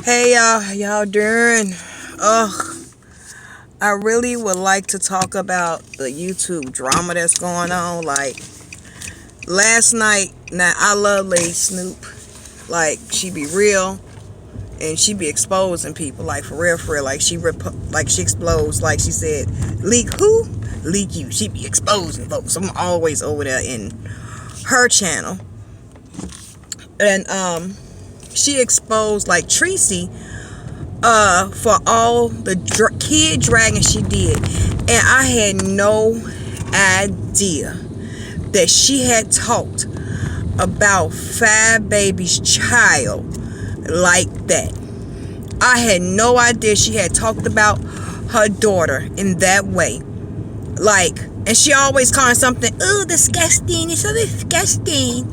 Hey y'all, how y'all doing? Ugh, I really would like to talk about the YouTube drama that's going on. Like last night, now I love Lady Snoop. Like she be real and she be exposing people. Like for real. Like she explodes. Like she said, leak who? Leak you. She be exposing folks. I'm always over there in her channel, and she exposed like Tracy for all the kid dragging she did, and I had no idea that she had talked about Fab Baby's child like that. I had no idea she had talked about her daughter in that way. Like, and she always calling something, oh, disgusting, it's so disgusting.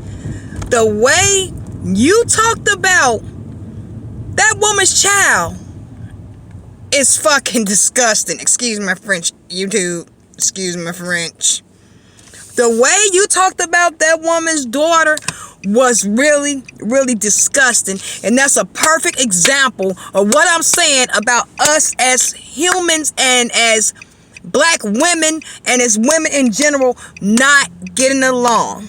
The way you talked about that woman's child is fucking disgusting. Excuse my French, YouTube. Excuse my French. The way you talked about that woman's daughter was really, really disgusting. And that's a perfect example of what I'm saying about us as humans and as black women and as women in general not getting along.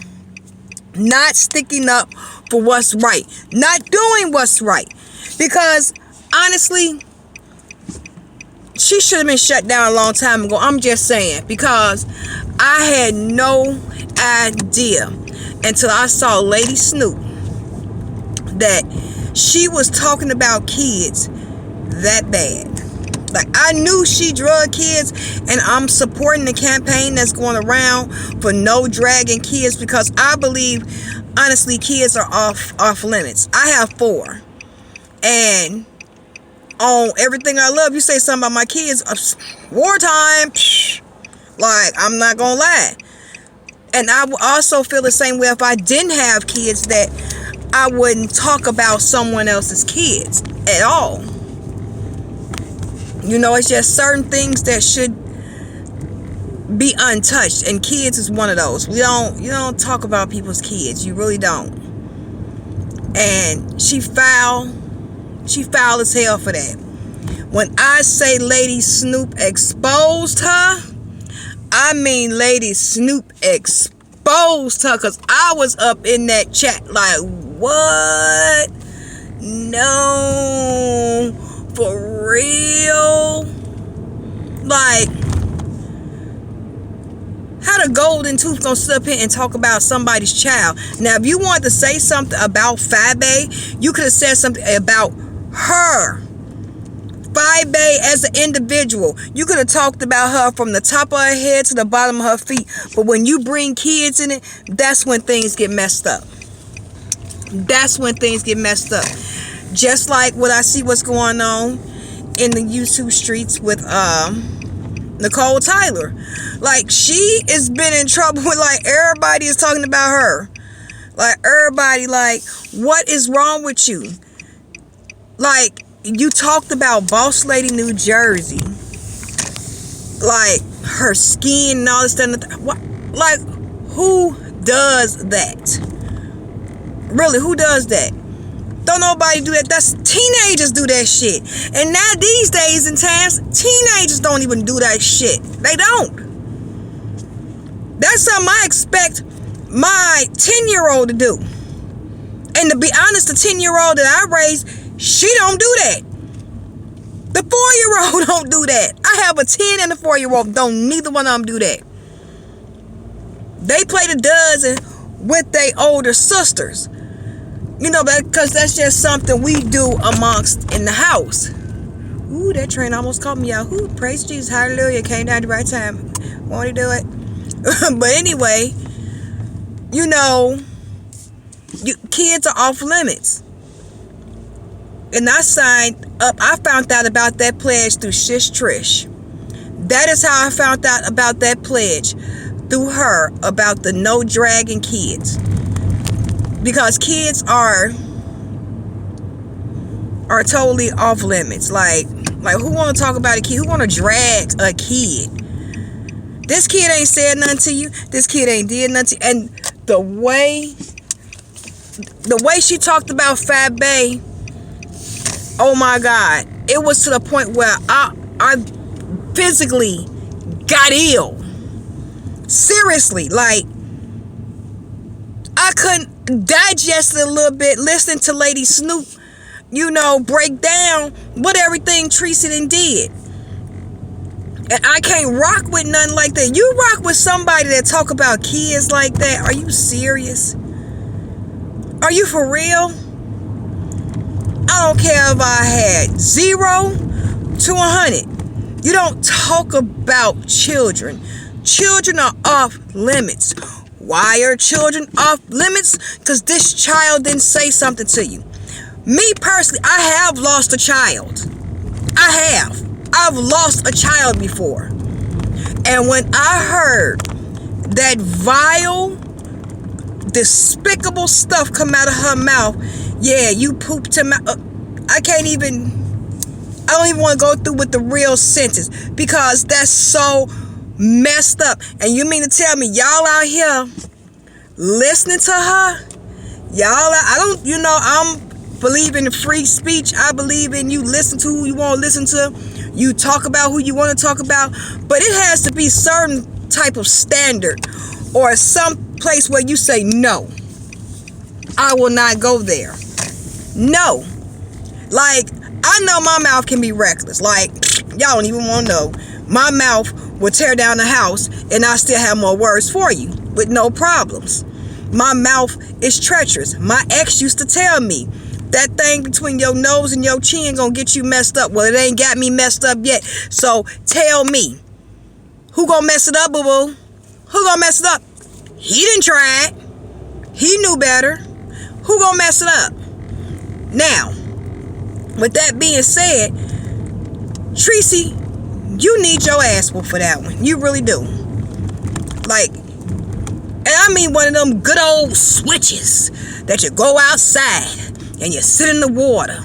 Not sticking up for what's right. Not doing what's right. Because, honestly, she should have been shut down a long time ago. I'm just saying. Because I had no idea until I saw Lady Snoop that she was talking about kids that bad. Like, I knew she drug kids, and I'm supporting the campaign that's going around for no dragging kids, because I believe, honestly, kids are off limits. I have 4. And on everything I love, you say something about my kids, wartime, like, I'm not gonna lie. And I would also feel the same way if I didn't have kids, that I wouldn't talk about someone else's kids at all. You know, it's just certain things that should be untouched, and kids is one of those. You don't talk about people's kids. You really don't. And she foul as hell for that. When I say Lady Snoop exposed her, I mean Lady Snoop exposed her, because I was up in that chat like, what? No, for real? Like, how the golden tooth gonna sit up here and talk about somebody's child? Now, if you wanted to say something about Fabe, you could have said something about her. Fabe as an individual. You could have talked about her from the top of her head to the bottom of her feet. But when you bring kids in it, that's when things get messed up. That's when things get messed up. Just like what I see what's going on in the YouTube streets with Nicole Tyler. Like, she has been in trouble with, like, everybody is talking about her. Like, everybody, like, what is wrong with you? Like, you talked about Boss Lady New Jersey. Like, her skin and all this stuff. What? Like, who does that? Really, who does that? Don't nobody do that. That's teenagers do that shit. And now these days and times, teenagers don't even do that shit. They don't. That's something I expect my 10-year-old to do. And to be honest, the 10-year-old that I raised, she don't do that. The 4-year-old don't do that. I have a 10 and a 4-year-old. Don't neither one of them do that. They play the dozen with their older sisters. You know, because that's just something we do amongst in the house. Ooh, that train almost caught me out. Ooh, praise Jesus, hallelujah, came down at the right time. Won't he do it? But anyway, you know, kids are off limits. And I signed up, I found out about that pledge through Shish Trish. That is how I found out about that pledge, through her, about the no dragging kids. Because kids are totally off limits. Like who want to talk about a kid? Who want to drag a kid? This kid ain't said nothing to you. This kid ain't did nothing to you. And the way she talked about Fab Bay Oh my God. It was to the point where I physically got ill. Seriously, like, I couldn't digest it a little bit, listening to Lady Snoop, break down what everything Tracy done did. And I can't rock with nothing like that. You rock with somebody that talk about kids like that? Are you serious? Are you for real? I don't care if I had 0 to 100. You don't talk about children. Children are off limits. Why are children off limits? Because this child didn't say something to you. Me personally, I have lost a child. I've lost a child before. And when I heard that vile, despicable stuff come out of her mouth, yeah, you pooped him out. I don't even want to go through with the real sentence, because that's so messed up. And you mean to tell me y'all out here listening to her? I'm believe in free speech. I believe in you listen to who you want to listen to. You talk about who you want to talk about. But it has to be certain type of standard, or some place where you say, no, I will not go there. No. Like, I know my mouth can be reckless. Like, y'all don't even want to know. My mouth will tear down the house, and I still have more words for you with no problems. My mouth is treacherous. My ex used to tell me, that thing between your nose and your chin gonna get you messed up. Well, it ain't got me messed up yet. So tell me, who gonna mess it up, boo-boo? Who gonna mess it up? He didn't try it. He knew better. Who gonna mess it up? Now, with that being said, Tracy, you need your ass whooped for that one. You really do. Like, and I mean one of them good old switches that you go outside and you sit in the water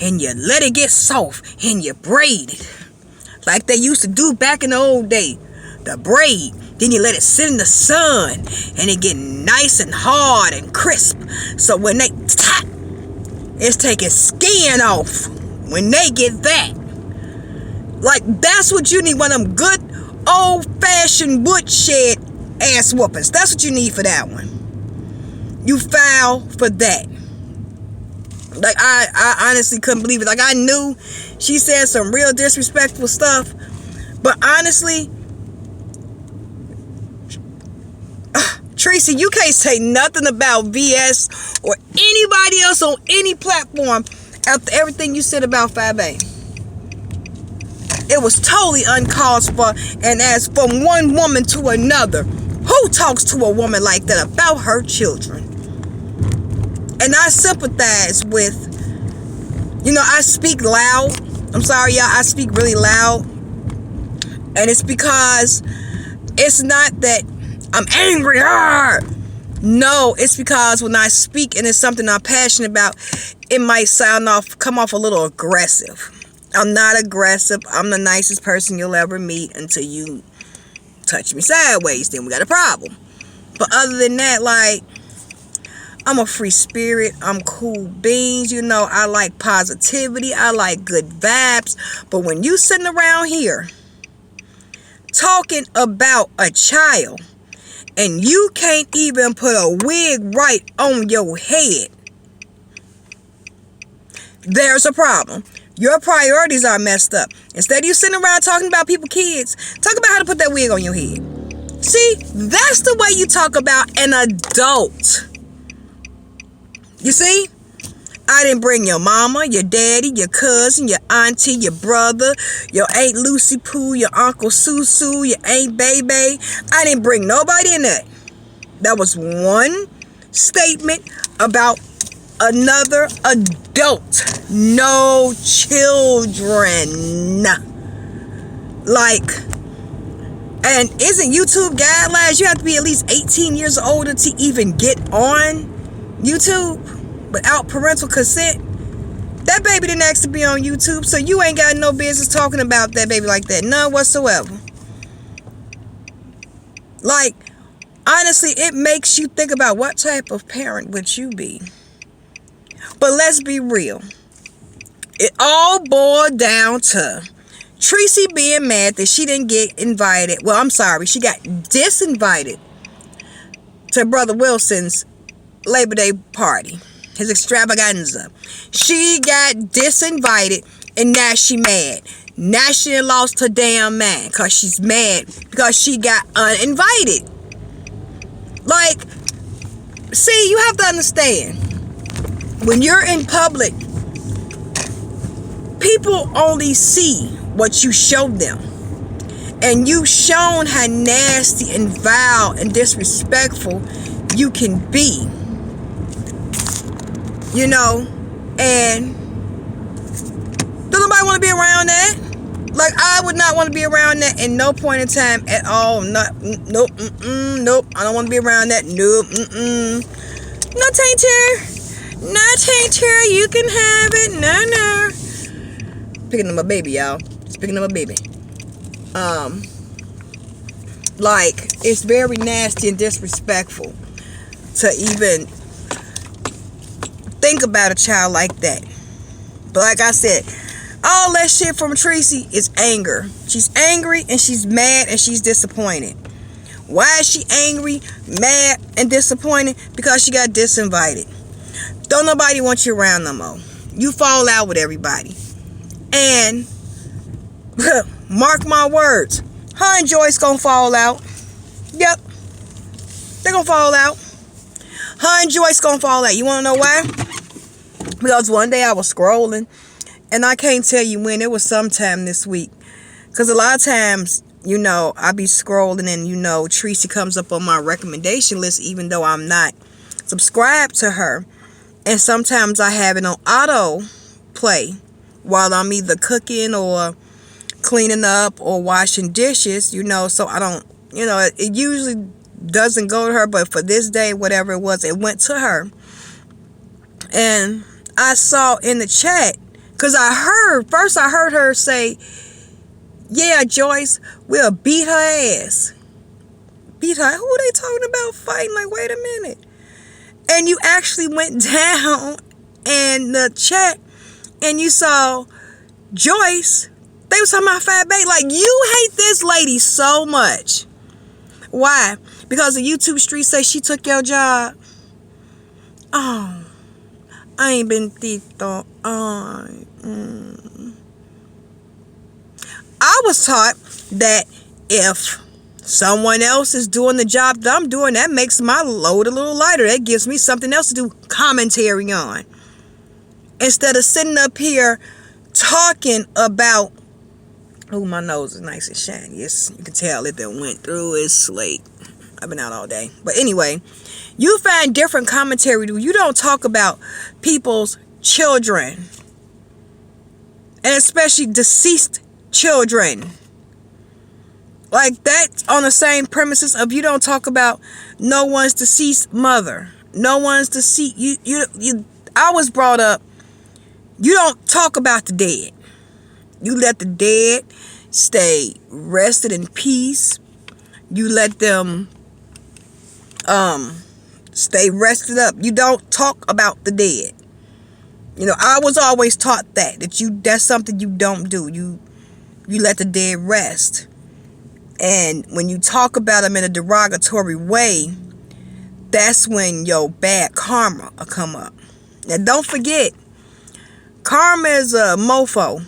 and you let it get soft and you braid it like they used to do back in the old day. The braid, then you let it sit in the sun and it get nice and hard and crisp. So when they tap, it's taking skin off. When they get that, like, that's what you need. One of them good old-fashioned woodshed ass whoopings. That's what you need for that one. You foul for that. Like, I honestly couldn't believe it. Like, I knew she said some real disrespectful stuff, but honestly, Tracy, you can't say nothing about VS or anybody else on any platform after everything you said about 5A. It was totally uncalled for. And as from one woman to another, who talks to a woman like that about her children? And I sympathize with, I speak loud. I'm sorry, y'all, I speak really loud. And it's because it's not that I'm angry. No, it's because when I speak and it's something I'm passionate about, it might come off a little aggressive. I'm not aggressive. I'm the nicest person you'll ever meet until you touch me sideways. Then we got a problem. But other than that, like, I'm a free spirit. I'm cool beans. I like positivity. I like good vibes. But when you sitting around here talking about a child and you can't even put a wig right on your head, there's a problem. Your priorities are messed up. Instead of you sitting around talking about people's kids, talk about how to put that wig on your head. See, that's the way you talk about an adult. You see? I didn't bring your mama, your daddy, your cousin, your auntie, your brother, your Aunt Lucy Pooh, your Uncle Susu, your Aunt Baby. I didn't bring nobody in that. That was one statement about another adult. No children. Like, and isn't YouTube guidelines, you have to be at least 18 years older to even get on YouTube without parental consent? That baby didn't ask to be on YouTube, so you ain't got no business talking about that baby like that. None whatsoever. Like, honestly, it makes you think about what type of parent would you be. But let's be real. It all boiled down to Tracy being mad that she didn't get invited. Well, I'm sorry, she got disinvited to Brother Wilson's Labor Day party, his extravaganza. She got disinvited, and now she mad. Now she done lost her damn mind because she's mad because she got uninvited. Like, see, you have to understand, when you're in public, people only see what you show them. And you've shown how nasty and vile and disrespectful you can be. You know, and don't nobody want to be around that. Like, I would not want to be around that in no point in time at all. Nope. I don't want to be around that. Nope. No, tainter. No, tainter. You can have it. No. Picking up my baby, y'all. Just picking up my baby. Like, it's very nasty and disrespectful to even think about a child like that. But like I said, all that shit from Tracy is anger. She's angry and she's mad and she's disappointed. Why is she angry, mad, and disappointed? Because she got disinvited. Don't nobody want you around no more. You fall out with everybody. And mark my words, her and Joyce gonna fall out. Yep, they're gonna fall out. Her and Joyce gonna fall out. You wanna know why? Because one day I was scrolling, and I can't tell you when, it was sometime this week. Because a lot of times, you know, I be scrolling and, you know, Tracy comes up on my recommendation list even though I'm not subscribed to her. And sometimes I have it on auto play while I'm either cooking or cleaning up or washing dishes, you know, so I don't, you know, it usually doesn't go to her, but for this day, whatever it was, it went to her. And I saw in the chat, because I heard her say, yeah, Joyce, we'll beat her ass. Beat her? Who are they talking about fighting? Like, wait a minute. And you actually went down in the chat and you saw Joyce. They was talking about Fat Bay. Like, you hate this lady so much. Why? Because the YouTube street say she took your job. Oh, I ain't been tito. I was taught that if someone else is doing the job that I'm doing, that makes my load a little lighter. That gives me something else to do commentary on. Instead of sitting up here talking about, oh, my nose is nice and shiny. Yes, you can tell it that went through. It's late. I've been out all day. But anyway, you find different commentary. You don't talk about people's children. And especially deceased children. Like, that's on the same premises of you don't talk about no one's deceased mother. No one's deceased. I was brought up, you don't talk about the dead. You let the dead stay rested in peace. You let them stay rested up. You don't talk about the dead. You know, I was always taught that's something you don't do. You let the dead rest. And when you talk about them in a derogatory way, that's when your bad karma will come up. Now, don't forget, karma is a mofo.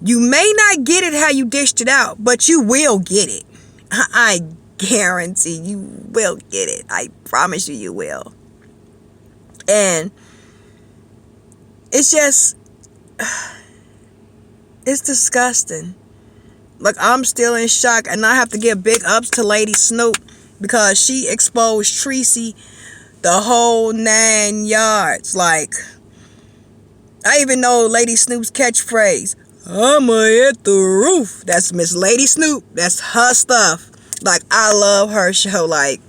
You may not get it how you dished it out, but you will get it. I guarantee you will get it. I promise you, you will. And it's just, it's disgusting. Like, I'm still in shock, and I have to give big ups to Lady Snoop because she exposed Tracy the whole 9 yards. Like, I even know Lady Snoop's catchphrase, I'ma hit the roof. That's Miss Lady Snoop. That's her stuff. Like, I love her show. Like,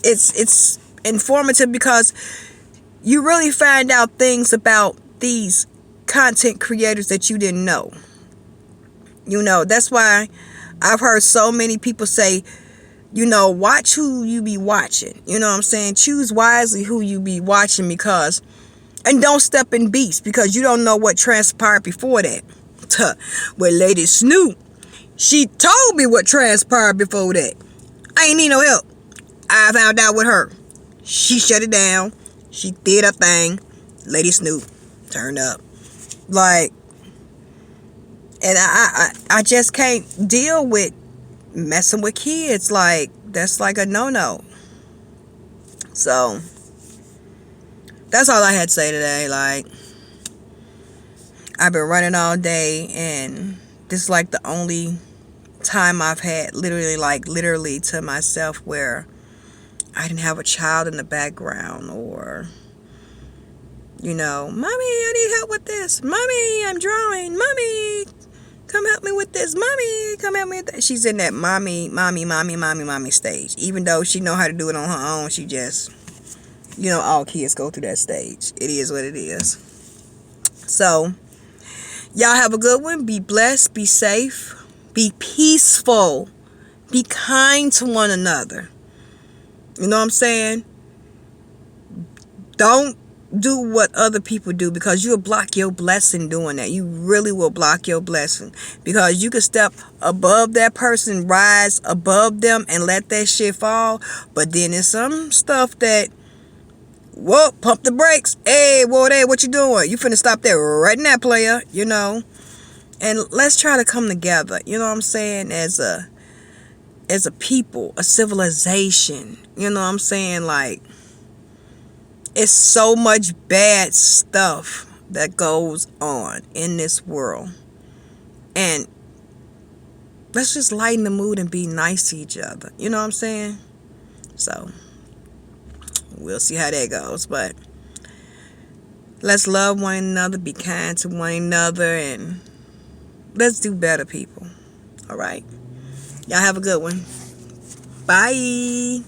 it's informative because you really find out things about these content creators that you didn't know. You know, that's why I've heard so many people say, you know, watch who you be watching. You know what I'm saying? Choose wisely who you be watching, because And don't step in beats because you don't know what transpired before that. Tuh. With Lady Snoop, she told me what transpired before that. I ain't need no help. I found out with her. She shut it down. She did her thing. Lady Snoop turned up. Like, and I just can't deal with messing with kids. Like, that's like a no-no. So, that's all I had to say today. Like, I've been running all day, and this is like the only time I've had literally to myself where I didn't have a child in the background, or, you know, mommy, I need help with this. Mommy, I'm drawing. Mommy, come help me with this. Mommy, come help me with that. She's in that mommy stage. Even though she know how to do it on her own, she just, you know, all kids go through that stage. It is what it is. So, y'all have a good one. Be blessed. Be safe. Be peaceful. Be kind to one another. You know what I'm saying? Don't do what other people do, because you'll block your blessing doing that. You really will block your blessing, because you can step above that person, rise above them, and let that shit fall. But then there's some stuff that, whoa, pump the brakes. Hey, whoa, hey, what you doing? You finna stop there right now, player. You know? And let's try to come together. You know what I'm saying? As a people, a civilization. You know what I'm saying? Like, it's so much bad stuff that goes on in this world. And let's just lighten the mood and be nice to each other. You know what I'm saying? So, we'll see how that goes. But let's love one another, be kind to one another, and let's do better, people. All right? Y'all have a good one. Bye.